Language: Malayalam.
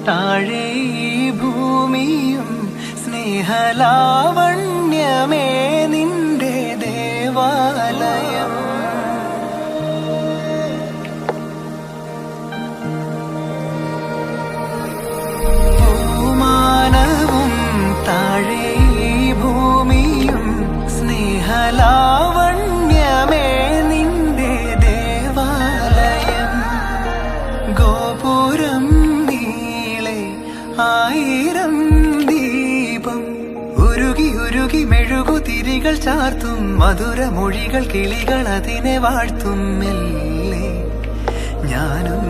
താഴെ ഈ ഭൂമിയും സ്നേഹലാവണ്യമേ നിന്റെ ദേവാലയം. പൂമാനവും താഴെ ഈ ഭൂമിയും സ്നേഹലാവണ്യമേ നിന്റെ ദേവാലയം. ഗോപുരം നീളെ ആയിരം ദീപം ഉരുകി ഉരുകി മെഴുകുതിരികൾ ചാർത്തും മധുരമൊഴികൾ കിളികൾ അതിനെ വാഴ്ത്തും. മെല്ലെ ഞാനും